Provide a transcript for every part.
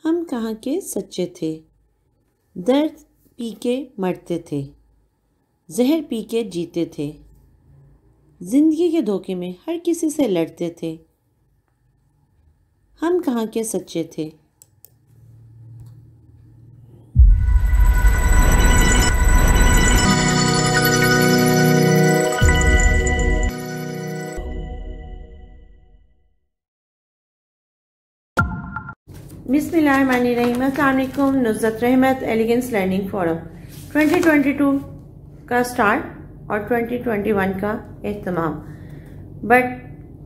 हम कहाँ के सच्चे थे, दर्द पी के मरते थे, जहर पी के जीते थे, जिंदगी के धोखे में हर किसी से लड़ते थे। हम कहाँ के सच्चे थे। बिस्मिल्लाहिर्रहमानिर्रहीम। अस्सलाम वालेकुम। नुज़रत रहमत एलिगेंस लर्निंग फोरम 2022 का स्टार्ट और 2021 का एहतमाम। बट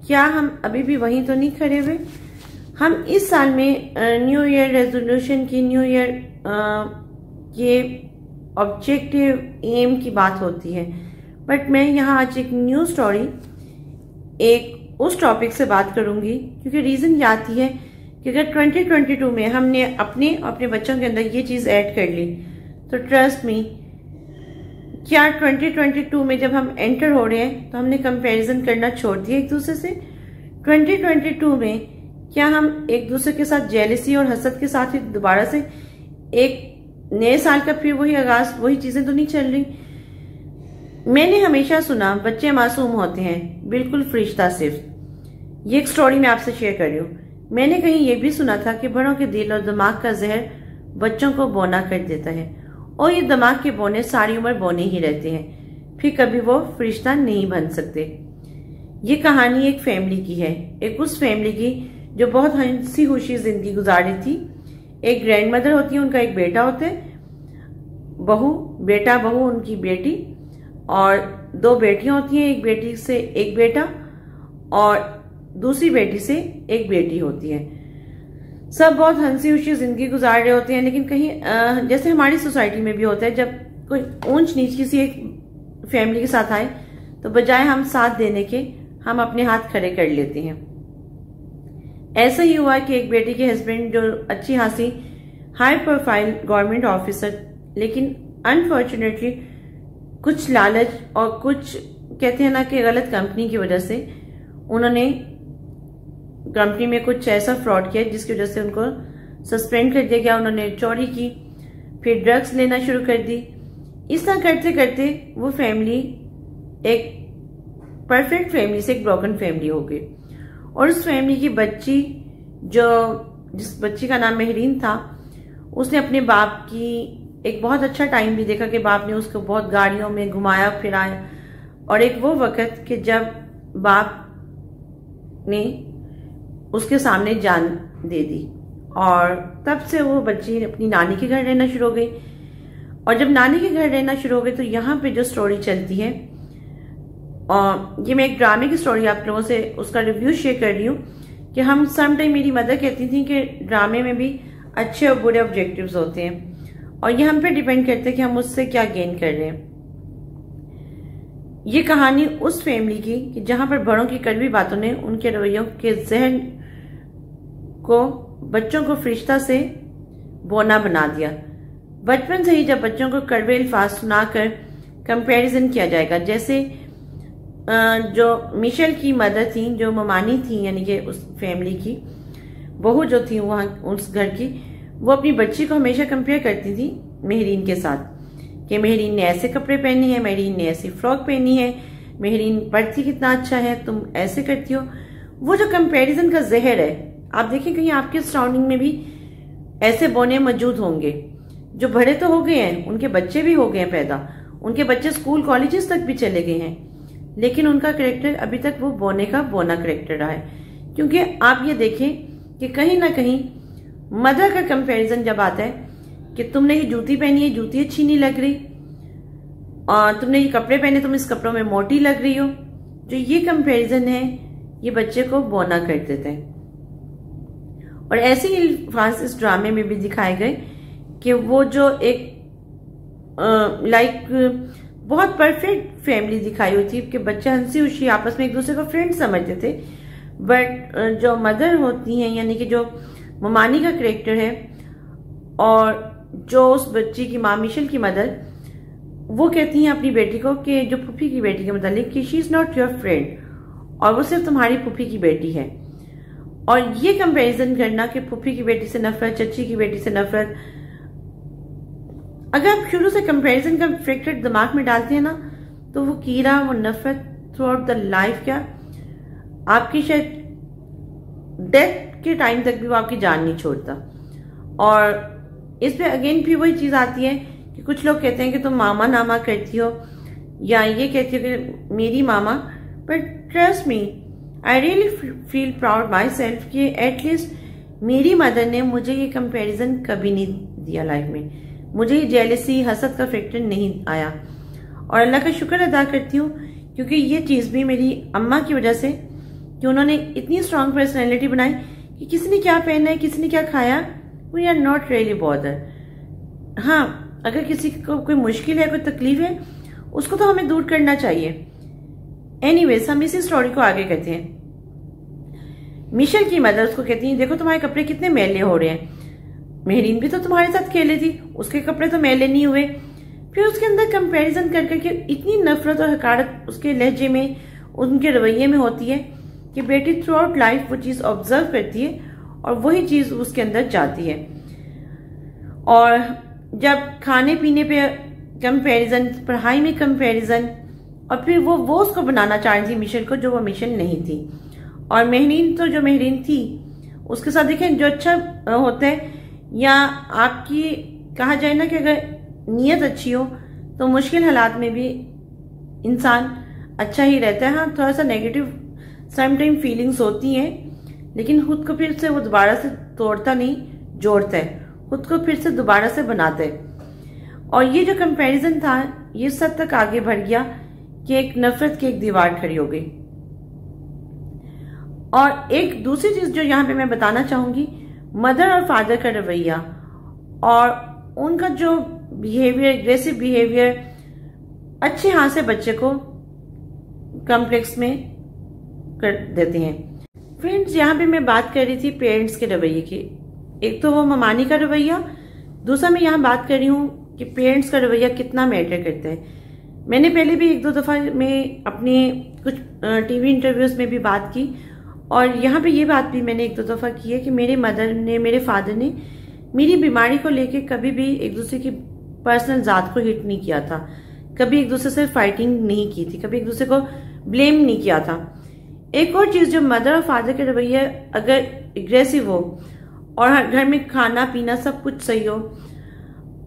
क्या हम अभी भी वहीं तो नहीं खड़े हुए? हम इस साल में न्यू ईयर रेजोल्यूशन की, न्यू ईयर के ऑब्जेक्टिव एम की बात होती है। बट मैं यहाँ आज एक न्यू स्टोरी, एक उस टॉपिक से बात करूंगी क्योंकि रीज़न ये आती है कि अगर 2022 में हमने अपने बच्चों के अंदर ये चीज़ ऐड कर ली तो ट्रस्ट मी, क्या 2022 में जब हम एंटर हो रहे हैं तो हमने कंपैरिजन करना छोड़ दिया एक दूसरे से? 2022 में क्या हम एक दूसरे के साथ जेलसी और हसद के साथ ही दोबारा से एक नए साल का फिर वही आगाज, वही चीजें तो नहीं चल रही? मैंने हमेशा सुना बच्चे मासूम होते हैं, बिल्कुल फरिश्ता सिर्फ। ये एक स्टोरी मैं आपसे शेयर कर रही हूँ। मैंने कहीं ये भी सुना था कि बड़ों के दिल और दिमाग का जहर बच्चों को बौना कर देता है और ये दिमाग के बौने सारी उम्र बौने ही रहते हैं, फिर कभी वो फरिश्ता नहीं बन सकते। ये कहानी एक फैमिली की है, एक उस फैमिली की जो बहुत हंसी खुशी जिंदगी गुजार रही थी। एक ग्रैंड मदर होती है, उनका एक बेटा होता है, बेटा बहू उनकी बेटी, और दो बेटियां होती हैं, एक बेटी से एक बेटा और दूसरी बेटी से एक बेटी होती है। सब बहुत हंसी खुशी जिंदगी गुजार रहे होते हैं, लेकिन कहीं जैसे हमारी सोसाइटी में भी होता है, जब कोई ऊंच नीच किसी एक फैमिली के साथ आए तो बजाय हम साथ देने के हम अपने हाथ खड़े कर लेते हैं। ऐसा ही हुआ कि एक बेटी के हस्बैंड जो अच्छी खासी हाई प्रोफाइल गवर्नमेंट ऑफिसर, लेकिन अनफॉर्चुनेटली कुछ लालच और कुछ कहते हैं ना कि गलत कंपनी की वजह से उन्होंने कंपनी में कुछ ऐसा फ्रॉड किया जिसकी वजह से उनको सस्पेंड कर दिया गया। उन्होंने चोरी की, फिर ड्रग्स लेना शुरू कर दी। इस तरह करते करते वो फैमिली एक परफेक्ट फैमिली से एक ब्रोकन फैमिली हो गई। और उस फैमिली की बच्ची, जिस बच्ची का नाम महरीन था, उसने अपने बाप की एक बहुत अच्छा टाइम भी देखा कि बाप ने उसको बहुत गाड़ियों में घुमाया फिराया, और एक वो वक्त कि जब बाप ने उसके सामने जान दे दी। और तब से वो बच्ची अपनी नानी के घर रहना शुरू हो गई। और जब नानी के घर रहना शुरू हो गई तो यहाँ पे जो स्टोरी चलती है, और ये मैं एक ड्रामे की स्टोरी आप लोगों से उसका रिव्यू शेयर कर रही हूँ कि हम समटाइम, मेरी मदर कहती थी कि ड्रामे में भी अच्छे और बुरे ऑब्जेक्टिव्स होते हैं और ये हम पे डिपेंड करते हैं कि हम उससे क्या गेन कर रहे हैं। ये कहानी उस फैमिली की कि जहां पर बड़ों की कड़वी बातों ने उनके रवैयों के जहन को, बच्चों को फरिश्ता से बौना बना दिया। बचपन से ही जब बच्चों को कड़वे अल्फाज सुनाकर कंपैरिजन किया जाएगा, जैसे जो मिशेल की मदर थी, जो ममानी थी, यानी कि उस फैमिली की बहू जो थी वहां उस घर की, वो अपनी बच्ची को हमेशा कंपेयर करती थी महरीन के साथ कि महरीन ने ऐसे कपड़े पहने हैं, महरीन ने ऐसी फ्रॉक पहनी है, महरीन पढ़ती कितना अच्छा है, तुम ऐसे करती हो। वो जो कंपैरिजन का जहर है, आप देखिए कहीं आपके सराउंडिंग में भी ऐसे बौने मौजूद होंगे जो बड़े तो हो गए हैं, उनके बच्चे भी हो गए हैं पैदा, उनके बच्चे स्कूल कॉलेजेस तक भी चले गए हैं, लेकिन उनका करेक्टर अभी तक वो बौने का बौना करेक्टर रहा है। क्योंकि आप ये देखें कि कहीं ना कहीं मदर का कंपैरिजन जब आता है कि तुमने ये जूती पहनी है, जूती अच्छी नहीं लग रही, और तुमने ये कपड़े पहने, तुम इस कपड़ों में मोटी लग रही हो, जो ये कंपैरिजन है ये बच्चे को बौना कर देता है। और ऐसे ही अल्फाज इस ड्रामे में भी दिखाए गए कि वो जो एक बहुत परफेक्ट फैमिली दिखाई हुई थी कि बच्चे हंसी खुशी आपस में एक दूसरे को फ्रेंड समझते थे। बट जो मदर होती हैं, यानी कि जो ममानी का करेक्टर है, और जो उस बच्ची की माँ मिशेल की मदर, वो कहती हैं अपनी बेटी को कि जो फूफी की बेटी के मतलब कि she is not your friend, और वो सिर्फ तुम्हारी फूफी की बेटी है। और ये कंपैरिजन करना कि फूफी की बेटी से नफरत, चची की बेटी से नफरत, अगर आप शुरू से कंपैरिजन का फैक्टर दिमाग में डालते हैं ना, तो वो कीड़ा, वो नफरत थ्रू आउट द लाइफ क्या आपकी शायद डेथ के टाइम तक भी वो आपकी जान नहीं छोड़ता। और इस पे अगेन फिर वही चीज आती है कि कुछ लोग कहते हैं कि तुम मामा नामा करती हो, या ये कहती हो कि मेरी मामा, but trust me, I really feel proud myself कि एटलीस्ट मेरी मदर ने मुझे ये कंपैरिजन कभी नहीं दिया लाइफ में, मुझे ये जेलसी, हसद का फैक्टर नहीं आया। और अल्लाह का शुक्र अदा करती हूँ क्योंकि ये चीज भी मेरी अम्मा की वजह से, कि उन्होंने इतनी स्ट्रांग पर्सनैलिटी बनाई कि किसी ने क्या पहना है, किसी ने क्या खाया, we are not really bother. हाँ, अगर किसी को कोई मुश्किल है, कोई तकलीफ है, उसको तो हमें दूर करना चाहिए। एनीवेज, हम इसी स्टोरी को आगे कहते हैं। मिशेल की मदर उसको कहती है, देखो तुम्हारे कपड़े कितने मैले हो रहे हैं, मेहरीन भी तो तुम्हारे साथ खेले थी, उसके कपड़े तो मैले नहीं हुए। फिर उसके अंदर कंपैरिजन कर करके इतनी नफरत और हकारत उसके लहजे में, उनके रवैये में होती है कि बेटी थ्रू आउट लाइफ वो चीज ऑब्जर्व करती है और वही चीज उसके अंदर जाती है। और जब खाने पीने पे कंपैरिजन, पढ़ाई में कंपैरिजन, और फिर वो उसको बनाना चाह रही थी मिशेल को, जो वो मिशेल नहीं थी। और मेहरीन तो जो मेहरीन थी उसके साथ देखें, जो अच्छा होता है, या आपकी कहा जाए ना कि अगर नीयत अच्छी हो तो मुश्किल हालात में भी इंसान अच्छा ही रहता है। हाँ, थोड़ा सा नेगेटिव समटाइम फीलिंग्स होती हैं, लेकिन खुद को फिर से वो दोबारा से तोड़ता नहीं, जोड़ता है, खुद को फिर से दोबारा से बनाता है। और ये जो कंपैरिजन था, ये सब तक आगे बढ़ गया कि एक नफरत की एक दीवार खड़ी हो गई। और एक दूसरी चीज जो यहाँ पे मैं बताना चाहूंगी, मदर और फादर का रवैया और उनका जो बिहेवियर, एग्रेसिव बिहेवियर, अच्छे हाथ से बच्चे को कॉम्प्लेक्स में कर देते हैं। फ्रेंड्स, यहाँ पे मैं बात कर रही थी पेरेंट्स के रवैये की। एक तो वो ममानी का रवैया, दूसरा मैं यहाँ बात कर रही हूँ कि पेरेंट्स का रवैया कितना मैटर करता है। मैंने पहले भी 1-2 दफा में अपने कुछ टीवी इंटरव्यूज में भी बात की, और यहाँ पे ये बात भी मैंने 1-2 दफा की है कि मेरे मदर ने, मेरे फादर ने मेरी बीमारी को लेके कभी भी एक दूसरे की पर्सनल जात को हिट नहीं किया था, कभी एक दूसरे से फाइटिंग नहीं की थी, कभी एक दूसरे को ब्लेम नहीं किया था। एक और चीज, जो मदर और फादर के रवैया अगर एग्रेसिव हो और घर में खाना पीना सब कुछ सही हो,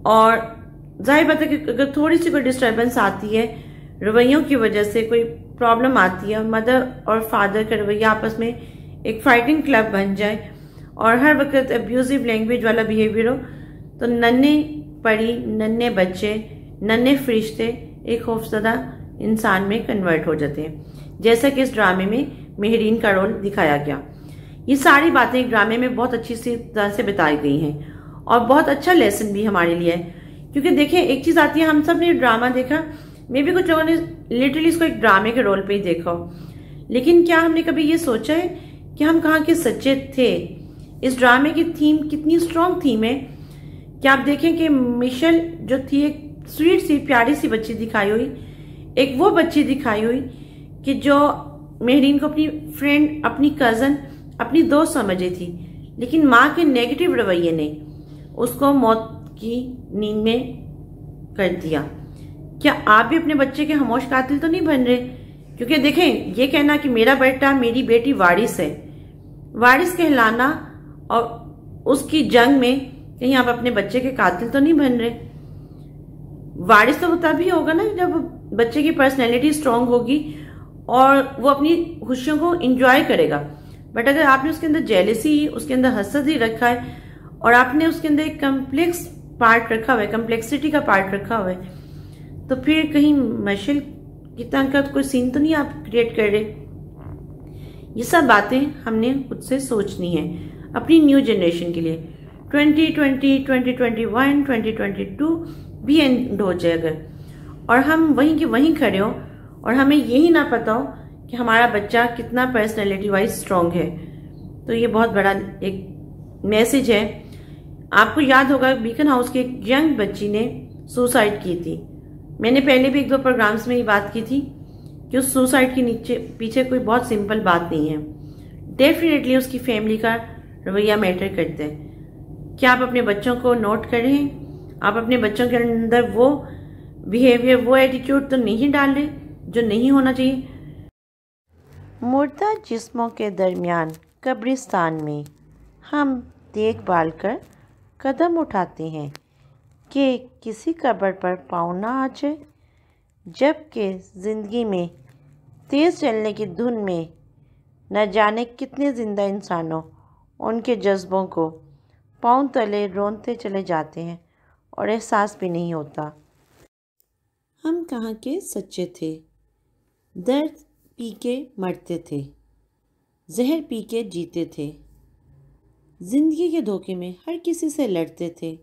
और जाहिर बात है कि अगर थोड़ी सी कोई डिस्टर्बेंस आती है, रवैयों की वजह से कोई प्रॉब्लम आती है, मदर और फादर का रवैया आपस में एक फाइटिंग क्लब बन जाए और हर वक्त अब्यूजिव लैंग्वेज वाला बिहेवियर हो, तो नन्हे परी, नन्हे बच्चे, नन्हे फरिश्ते एक खौफजदा इंसान में कन्वर्ट हो जाते हैं, जैसा कि इस ड्रामे में मेहरीन का रोल दिखाया गया। ये सारी बातें ड्रामे में बहुत अच्छी सी तरह से बताई गई हैं और बहुत अच्छा लेसन भी हमारे लिए है। क्योंकि देखिए, एक चीज आती है, हम सब ने ड्रामा देखा, मे भी कुछ लोगों ने लिटरली इसको एक ड्रामे के रोल पे ही देखा हो, लेकिन क्या हमने कभी ये सोचा है कि हम कहाँ के सच्चे थे? इस ड्रामे की थीम कितनी स्ट्रॉन्ग थीम है कि आप देखें कि मिशेल जो थी, एक स्वीट सी प्यारी सी बच्ची दिखाई हुई, एक वो बच्ची दिखाई हुई कि जो मेहरीन को अपनी फ्रेंड, अपनी कजन, अपनी दोस्त समझी थी, लेकिन माँ के नेगेटिव रवैये ने उसको मौत की नींद में कर दिया। क्या आप भी अपने बच्चे के खामोश कातिल तो नहीं बन रहे? क्योंकि देखें, ये कहना कि मेरा बेटा, मेरी बेटी वारिस है, वारिस कहलाना और उसकी जंग में कहीं आप अपने बच्चे के कातिल तो नहीं बन रहे। वारिस तो वो तभी होगा ना जब बच्चे की पर्सनैलिटी स्ट्रांग होगी और वो अपनी खुशियों को एंजॉय करेगा। बट अगर आपने उसके अंदर जेलसी, उसके अंदर हसद ही रखा है और आपने उसके अंदर एक कम्प्लेक्स पार्ट रखा हुआ है, कम्प्लेक्सिटी का पार्ट रखा हुआ है, तो फिर कहीं मिशेल की तरह का कोई सीन तो नहीं आप क्रिएट कर रहे। ये सब बातें हमने खुद से सोचनी है अपनी न्यू जनरेशन के लिए। 2020, 2021, 2022 भी एंड हो जाए अगर, और हम वहीं के वहीं खड़े हो और हमें यही ना पता हो कि हमारा बच्चा कितना पर्सनैलिटी वाइज स्ट्रांग है, तो ये बहुत बड़ा एक मैसेज है। आपको याद होगा बीकन हाउस की एक यंग बच्ची ने सुसाइड की थी। मैंने पहले भी 1-2 प्रोग्राम्स में ये बात की थी कि उस सुसाइड के पीछे कोई बहुत सिंपल बात नहीं है। डेफिनेटली उसकी फैमिली का रवैया मैटर करता है। क्या आप अपने बच्चों को नोट कर रहे हैं? आप अपने बच्चों के अंदर वो बिहेवियर, वो एटीट्यूड तो नहीं डाल रहे जो नहीं होना चाहिए। मुर्दा जिस्मों के दरमियान कब्रिस्तान में हम देखभाल कर कदम उठाते हैं कि किसी कब्र पर पाँव ना आ जाए, जबकि ज़िंदगी में तेज़ चलने की धुन में न जाने कितने ज़िंदा इंसानों उनके जज्बों को पाँव तले रोंदते चले जाते हैं और एहसास भी नहीं होता। हम कहाँ के सच्चे थे, दर्द पी के मरते थे, जहर पी के जीते थे, ज़िंदगी के धोखे में हर किसी से लड़ते थे।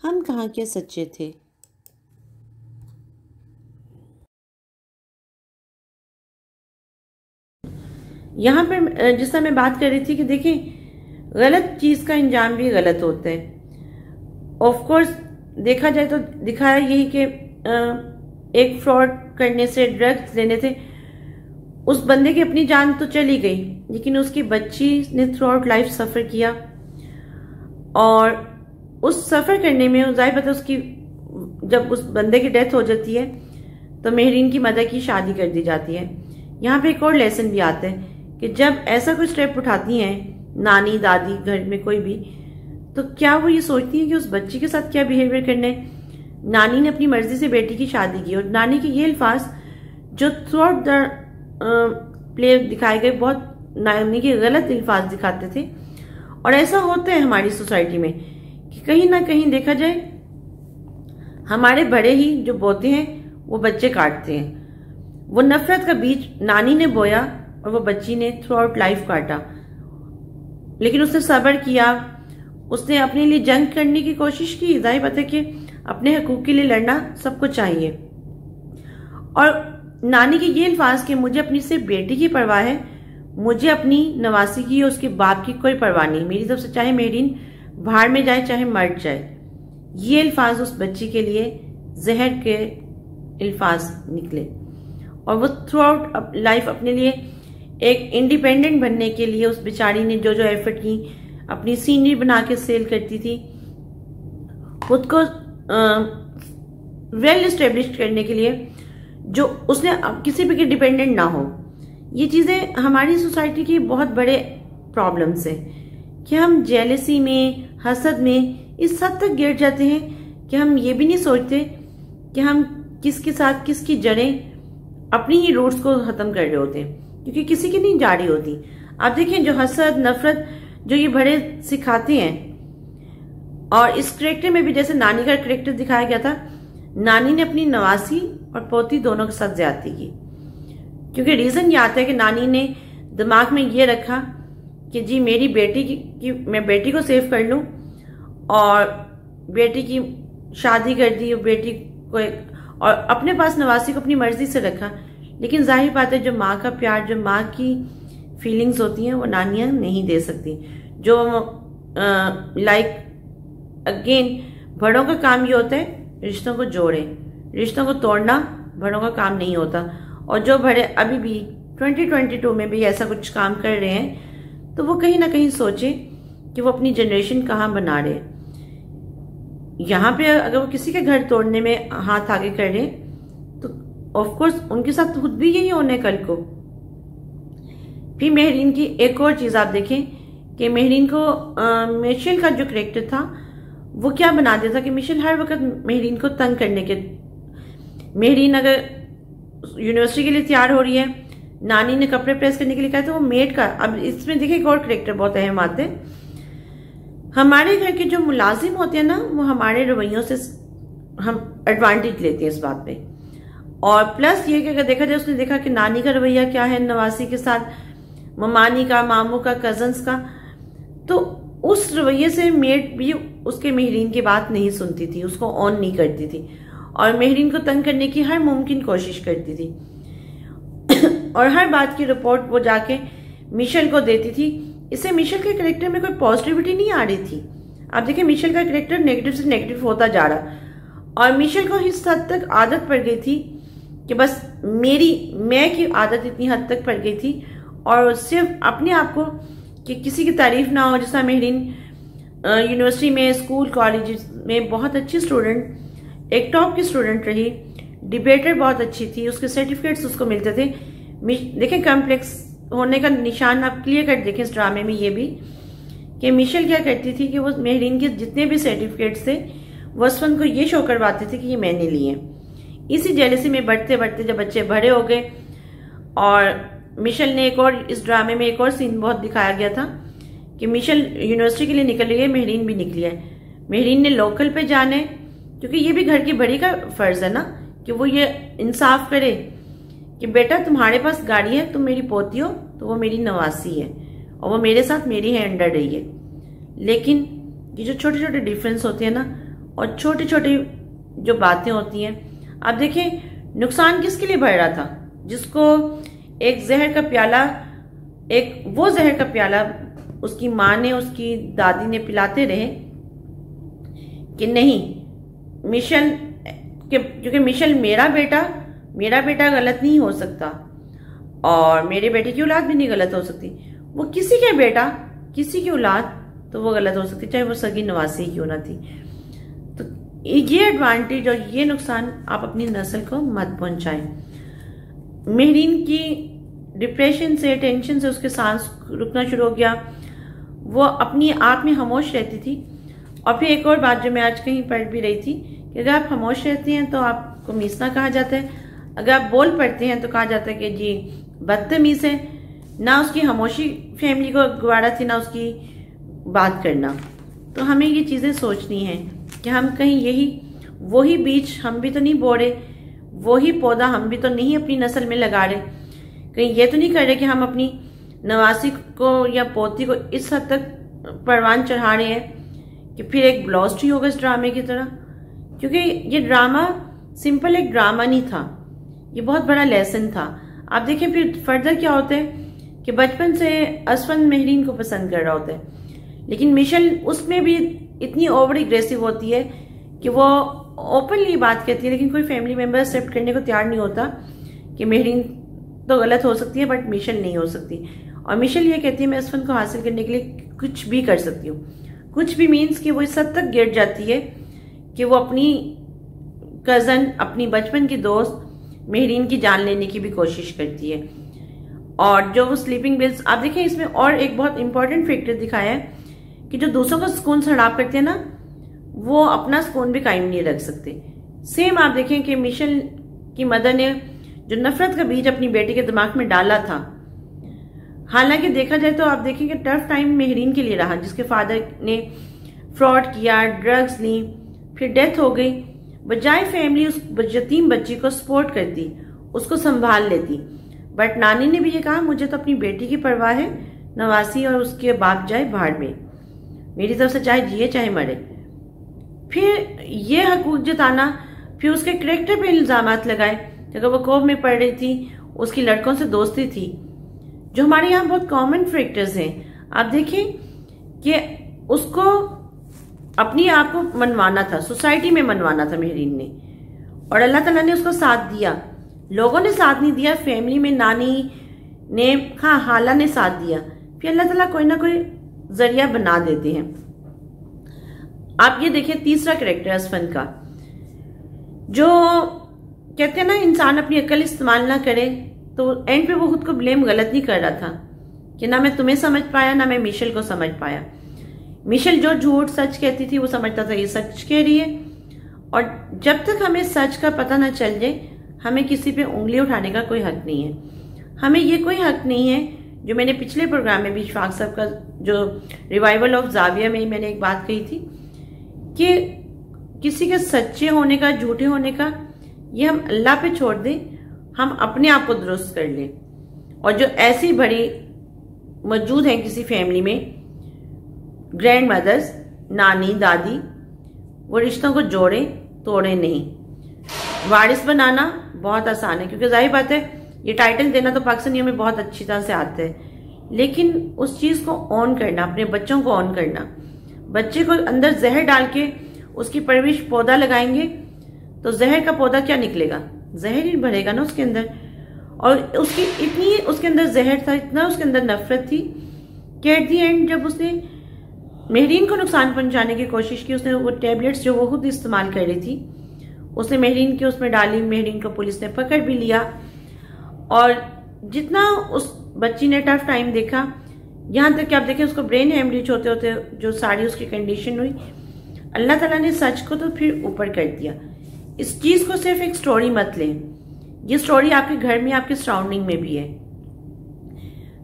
हम कहाँ के सच्चे थे। यहाँ पे जिस तरह मैं बात कर रही थी कि देखिए, गलत चीज़ का अंजाम भी गलत होता है। ऑफ कोर्स देखा जाए तो दिखाया यही कि एक फ्रॉड करने से, ड्रग्स लेने से उस बंदे की अपनी जान तो चली गई, लेकिन उसकी बच्ची ने थ्रू आउट लाइफ सफ़र किया। और उस सफ़र करने में ज़ाहिर बात है उसकी, जब उस बंदे की डेथ हो जाती है तो मेहरीन की मदर की शादी कर दी जाती है। यहाँ पे एक और लेसन भी आता है कि जब ऐसा कोई स्टेप उठाती हैं नानी, दादी, घर में कोई भी, तो क्या वो ये सोचती है कि उस बच्ची के साथ क्या बिहेवियर करना है। नानी ने अपनी मर्जी से बेटी की शादी की और नानी के ये अल्फाज जो थ्रू आउट द प्ले दिखाए गए बहुत नानी के गलत अल्फाज दिखाते थे। और ऐसा होता है हमारी सोसाइटी में कि कहीं ना कहीं देखा जाए हमारे बड़े ही जो बोते हैं वो बच्चे काटते हैं। वो नफरत का बीज नानी ने बोया और वो बच्ची ने थ्रू आउट लाइफ काटा, लेकिन उसने सब्र किया, उसने अपने लिए जंग करने की कोशिश की। जाहिर बात है कि अपने हकूक के लिए लड़ना सबको चाहिए। और नानी के ये अल्फाज कि मुझे अपनी सिर्फ बेटी की परवाह है, मुझे अपनी नवासी की और उसके बाप की कोई परवाह नहीं, मेरी तरफ से चाहे मेहरीन भाड़ में जाए चाहे मर जाए। ये अल्फाज उस बच्ची के लिए जहर के अल्फाज निकले और वो थ्रू आउट लाइफ अपने लिए एक इंडिपेंडेंट बनने के लिए उस बेचारी ने जो जो एफर्ट की, अपनी सीनरी बना के सेल करती थी, खुद को वेल एस्टेब्लिश करने के लिए, जो उसने किसी पे डिपेंडेंट ना हो। ये चीज़ें हमारी सोसाइटी की बहुत बड़े प्रॉब्लम्स है कि हम जेलसी में, हसद में इस हद तक गिर जाते हैं कि हम ये भी नहीं सोचते कि हम किसके साथ किसकी जड़ें, अपनी ही रूट्स को खत्म कर रहे होते हैं, क्योंकि किसी की नहीं जारी होती। आप देखें जो हसद, नफरत जो ये बड़े सिखाते हैं, और इस करेक्टर में भी जैसे नानी का करेक्टर दिखाया गया था, नानी ने अपनी नवासी और पोती दोनों के साथ ज्यादती की, क्योंकि रीजन ये आता है कि नानी ने दिमाग में ये रखा कि जी मेरी बेटी की मैं बेटी को सेव कर लूं, और बेटी की शादी कर दी बेटी को, और अपने पास नवासी को अपनी मर्जी से रखा। लेकिन जाहिर बात है जो माँ का प्यार, जो माँ की फीलिंग्स होती हैं वो नानियाँ नहीं दे सकती। जो लाइक अगेन बड़ों का काम ये होता है रिश्तों को जोड़े, रिश्तों को तोड़ना बड़ों का काम नहीं होता। और जो बड़े अभी भी 2022 में भी ऐसा कुछ काम कर रहे हैं तो वो कहीं ना कहीं सोचे कि वो अपनी जनरेशन कहाँ बना रहे। यहाँ पे अगर वो किसी के घर तोड़ने में हाथ आगे कर रहे तो ऑफ कोर्स उनके साथ खुद भी यही होने कल को। फिर मेहरीन की एक और चीज आप देखें कि मेहरीन को मिशेल का जो करेक्टर था वो क्या बना दिया था कि मिशेल हर वक्त मेहरीन को तंग करने के, मेहरीन अगर यूनिवर्सिटी के लिए तैयार हो रही है, नानी ने कपड़े प्रेस करने के लिए कहा तो वो मेड का, अब इसमें देखिए एक और करेक्टर बहुत अहम आते हैं। हमारे घर के जो मुलाजिम होते हैं ना वो हमारे रवैयों से हम एडवांटेज लेते हैं इस बात पे। और प्लस ये कि अगर देखा जाए उसने देखा कि नानी का रवैया क्या है नवासी के साथ, ममानी का, मामू का, कजन्स का, तो उस रवैये से मेड भी उसके मेहरीन की बात नहीं सुनती थी, उसको ऑन नहीं करती थी और मेहरीन को तंग करने की हर मुमकिन कोशिश करती थी। और हर बात की रिपोर्ट वो जाके मिशेल को देती थी। इससे मिशेल के करेक्टर में कोई पॉजिटिविटी नहीं आ रही थी। आप देखिए मिशेल का करेक्टर नेगेटिव से नेगेटिव होता जा रहा और मिशेल को इस हद तक आदत पड़ गई थी कि बस मैं की आदत इतनी हद तक पड़ गई थी और सिर्फ अपने आप को कि किसी की तारीफ ना हो। जैसा मेहरीन यूनिवर्सिटी में, स्कूल, कॉलेज में बहुत अच्छी स्टूडेंट, एक टॉप की स्टूडेंट रही, डिबेटर बहुत अच्छी थी, उसके सर्टिफिकेट्स उसको मिलते थे। देखें कॉम्प्लेक्स होने का निशान आप क्लियर कट देखें इस ड्रामे में ये भी, कि मिशेल क्या करती थी कि वो मेहरीन के जितने भी सर्टिफिकेट्स थे वो असफन को ये शो करवाते थे कि ये मैंने लिए। इसी जेलसी में बढ़ते बढ़ते जब बच्चे बड़े हो गए, और मिशेल ने एक और, इस ड्रामे में एक और सीन बहुत दिखाया गया था कि मिशेल यूनिवर्सिटी के लिए निकल रही है, मेहरीन भी निकली है। मेहरीन ने लोकल पे जाने, क्योंकि ये भी घर की बड़ी का फर्ज है ना कि वो ये इंसाफ करे कि बेटा तुम्हारे पास गाड़ी है, तुम मेरी पोती हो, तो वो मेरी नवासी है और वो मेरे साथ मेरी है अंडर रही है। लेकिन ये जो छोटे छोटे डिफरेंस होते हैं ना, और छोटी छोटी जो बातें होती हैं, आप देखें नुकसान किसके लिए बढ़ रहा था, जिसको एक जहर का प्याला, एक वो जहर का प्याला उसकी माँ ने, उसकी दादी ने पिलाते रहे कि नहीं मिशेल, क्योंकि मिशेल मेरा बेटा गलत नहीं हो सकता और मेरे बेटे की औलाद भी नहीं गलत हो सकती। वो किसी के बेटा, किसी की औलाद तो वो गलत हो सकती, चाहे वो सगी नवासी क्यों ना थी। तो ये एडवांटेज और ये नुकसान आप अपनी नस्ल को मत पहुंचाएं। मेहरीन की डिप्रेशन से, टेंशन से उसके सांस रुकना शुरू हो गया, वो अपनी आप में खामोश रहती थी। और फिर एक और बात जो मैं आज कहीं पढ़ भी रही थी कि अगर आप खामोश रहती हैं तो आपको मीसना कहा जाता है, अगर आप बोल पड़ते हैं तो कहा जाता है कि जी बदतमीज है। ना उसकी खामोशी फैमिली को गवारा थी, ना उसकी बात करना। तो हमें ये चीज़ें सोचनी है कि हम कहीं यही वही बीज हम भी तो नहीं बो रहे, वही पौधा हम भी तो नहीं अपनी नस्ल में लगा रहे, कहीं ये तो नहीं कर रहे कि हम अपनी नवासी को या पोती को इस हद तक परवान चढ़ा रहे हैं कि फिर एक ब्लॉस्ट्री होगा इस ड्रामे की तरह। क्योंकि ये ड्रामा सिंपल एक ड्रामा नहीं था, ये बहुत बड़ा लेसन था। आप देखें फिर फर्दर क्या होता है कि बचपन से असफन मेहरीन को पसंद कर रहा होता है, लेकिन मिशेल उसमें भी इतनी ओवर एग्रेसिव होती है कि वो ओपनली बात कहती है, लेकिन कोई फैमिली मेंबर एक्सेप्ट करने को तैयार नहीं होता कि मेहरीन तो गलत हो सकती है बट मिशेल नहीं हो सकती। और मिशेल ये कहती है मैं असफन को हासिल करने के लिए कुछ भी कर सकती हूँ। कुछ भी मीन्स कि वो इस हद तक गिर जाती है कि वो अपनी कजन, अपनी बचपन की दोस्त मेहरीन की जान लेने की भी कोशिश करती है। और जो वो स्लीपिंग बिल्स, आप देखें इसमें और एक बहुत इंपॉर्टेंट फैक्टर दिखाया है कि जो दूसरों का सुकून हड़प करते हैं ना, वो अपना सुकून भी कायम नहीं रख सकते। सेम आप देखें कि मिशेल की मदर ने जो नफरत का बीज अपनी बेटी के दिमाग में डाला था, हालांकि देखा जाए तो आप देखें कि टफ टाइम मेहरीन के लिए रहा, जिसके फादर ने फ्रॉड किया, ड्रग्स ली, फिर डेथ हो गई। बजाय फैमिली उस यतीम बच्ची को सपोर्ट करती, उसको संभाल लेती, बट नानी ने भी ये कहा मुझे तो अपनी बेटी की परवाह है, नवासी और उसके बाप जाए भाड़ में, मेरी तरफ से चाहे जिए चाहे मरे। फिर ये हकूक जताना, फिर उसके करेक्टर पे इल्जामात लगाए। अगर वो कोब में पढ़ रही थी, उसकी लड़कों से दोस्ती थी, जो हमारे यहाँ बहुत कॉमन फैक्टर्स हैं। आप देखें कि उसको अपनी आप को मनवाना था, सोसाइटी में मनवाना था मेहरीन ने, और अल्लाह ताला ने उसको साथ दिया। लोगों ने साथ नहीं दिया, फैमिली में नानी ने, हाँ हाला ने साथ दिया, फिर अल्लाह ताला कोई ना कोई जरिया बना देते हैं। आप ये देखिए तीसरा कैरेक्टर असफन का, जो कहते हैं ना इंसान अपनी अकल इस्तेमाल ना करे, तो एंड पे वो खुद को ब्लेम गलत नहीं कर रहा था कि ना मैं तुम्हें समझ पाया, ना मैं मिशेल को समझ पाया। मिशेल जो झूठ सच कहती थी वो समझता था ये सच कह रही है, और जब तक हमें सच का पता ना चल जाए हमें किसी पे उंगली उठाने का कोई हक नहीं है। हमें ये कोई हक नहीं है, जो मैंने पिछले प्रोग्राम में भी इशफाक साहब का जो रिवाइवल ऑफ जाविया में मैंने एक बात कही थी कि किसी के सच्चे होने का, झूठे होने का, ये हम अल्लाह पे छोड़ दें, हम अपने आप को दुरुस्त कर लें। और जो ऐसी बड़ी मौजूद हैं किसी फैमिली में, ग्रैंड मदर्स, नानी, दादी, वो रिश्तों को जोड़े तोड़े नहीं। वारिस बनाना बहुत आसान है, क्योंकि जाहिर बात है ये टाइटल देना तो पाकिस्तानियों में बहुत अच्छी तरह से आता है, लेकिन उस चीज को ऑन करना, अपने बच्चों को ऑन करना। बच्चे को अंदर जहर डाल के उसकी परवरिश पौधा लगाएंगे तो जहर का पौधा क्या निकलेगा, जहर ही भरेगा ना उसके अंदर। और उसकी इतनी उसके अंदर जहर था, इतना उसके अंदर नफरत थी कि एट दी एंड जब उसने मेहरीन को नुकसान पहुंचाने की कोशिश की, उसने वो टैबलेट्स जो वो खुद इस्तेमाल कर रही थी उसने मेहरीन की उसमें डाली। मेहरीन को पुलिस ने पकड़ भी लिया। और जितना उस बच्ची ने टफ टाइम देखा, यहाँ तक कि आप देखें उसको ब्रेन हेमरेज होते होते जो सारी उसकी कंडीशन हुई, अल्लाह ताला ने सच को तो फिर ऊपर कर दिया। इस चीज़ को सिर्फ एक स्टोरी मत लें, ये स्टोरी आपके घर में, आपके सराउंडिंग में भी है।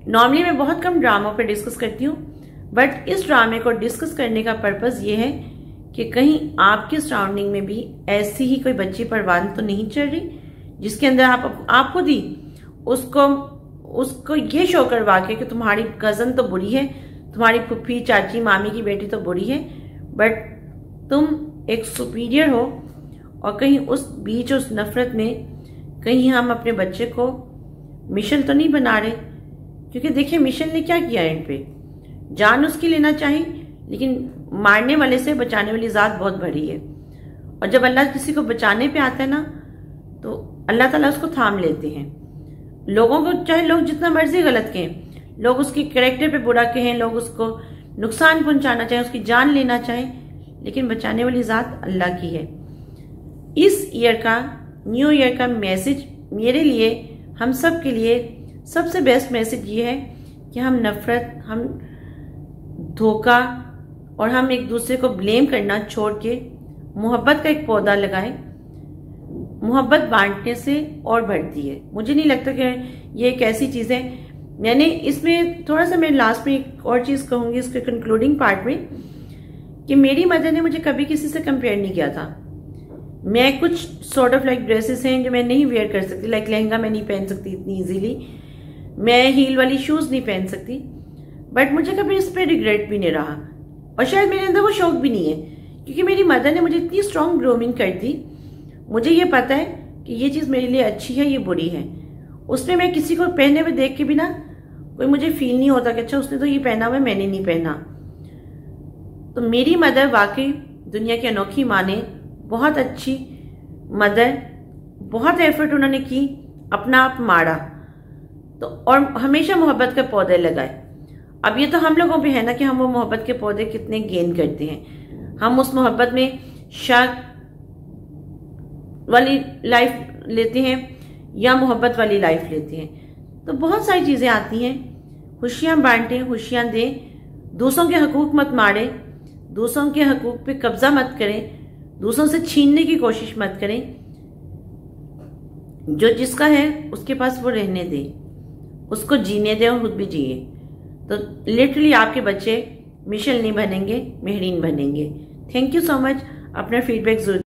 नॉर्मली मैं बहुत कम ड्रामों पे डिस्कस करती हूँ, बट इस ड्रामे को डिस्कस करने का पर्पस ये है कि कहीं आपके सराउंडिंग में भी ऐसी ही कोई बच्ची परवान तो नहीं चल रही जिसके अंदर आप खुद ही उसको ये शो करवा के कि तुम्हारी कजन तो बुरी है, तुम्हारी फुफ्फी, चाची, मामी की बेटी तो बुरी है, बट तुम एक सुपीरियर हो। और कहीं उस बीच उस नफरत में कहीं हम अपने बच्चे को मिशन तो नहीं बना रहे, क्योंकि देखिए मिशन ने क्या किया एंड पे, जान उसकी लेना चाहिए लेकिन मारने वाले से बचाने वाली ज़ात बहुत बड़ी है। और जब अल्लाह किसी को बचाने पे आता है ना तो अल्लाह ताला उसको थाम लेते हैं। लोगों को चाहे लोग जितना मर्जी गलत कहें, लोग उसके कैरेक्टर पे बुरा कहें, लोग उसको नुकसान पहुंचाना चाहें, उसकी जान लेना चाहें, लेकिन बचाने वाली ज़ात अल्लाह की है। इस ईयर का, न्यू ईयर का मैसेज मेरे लिए, हम सब के लिए सबसे बेस्ट मैसेज ये है कि हम नफरत, हम धोखा और हम एक दूसरे को ब्लेम करना छोड़ के मोहब्बत का एक पौधा लगाएं। मोहब्बत बांटने से और बढ़ती है। मुझे नहीं लगता कि ये एक ऐसी चीज़ है। मैंने इसमें थोड़ा सा, मैं लास्ट में एक और चीज़ कहूँगी इसके कंक्लूडिंग पार्ट में, कि मेरी मदर ने मुझे कभी किसी से कंपेयर नहीं किया था। मैं कुछ सॉर्ट ऑफ लाइक ड्रेसेस हैं जो मैं नहीं वेयर कर सकती, लाइक लहंगा मैं नहीं पहन सकती इतनी इजीली, मैं हील वाली शूज़ नहीं पहन सकती, बट मुझे कभी इस पर रिग्रेट भी नहीं रहा। और शायद मेरे अंदर वो शौक भी नहीं है, क्योंकि मेरी मदर ने मुझे इतनी स्ट्रॉन्ग ग्रूमिंग कर दी। मुझे ये पता है कि ये चीज़ मेरे लिए अच्छी है, ये बुरी है। उसमें मैं किसी को पहने हुए देख के भी ना कोई मुझे फील नहीं होता कि अच्छा उसने तो ये पहना हुआ है, मैंने नहीं पहना। तो मेरी मदर वाकई दुनिया की अनोखी माँ ने, बहुत अच्छी मदर, बहुत एफर्ट उन्होंने की, अपना आप मारा तो, और हमेशा मोहब्बत के पौधे लगाए। अब ये तो हम लोगों पे है ना कि हम वो मोहब्बत के पौधे कितने गेन करते हैं। हम उस मोहब्बत में शक वाली लाइफ लेते हैं या मोहब्बत वाली लाइफ लेते हैं। तो बहुत सारी चीज़ें आती हैं। खुशियाँ बांटें, खुशियाँ दें, दूसरों के हकूक मत मारें, दूसरों के हकूक पे कब्जा मत करें, दूसरों से छीनने की कोशिश मत करें। जो जिसका है उसके पास वो रहने दें, उसको जीने दें और खुद भी जिए। तो लिटरली आपके बच्चे मिशेल नहीं बनेंगे, मेहरीन बनेंगे। Thank you so much. अपना फीडबैक जरूर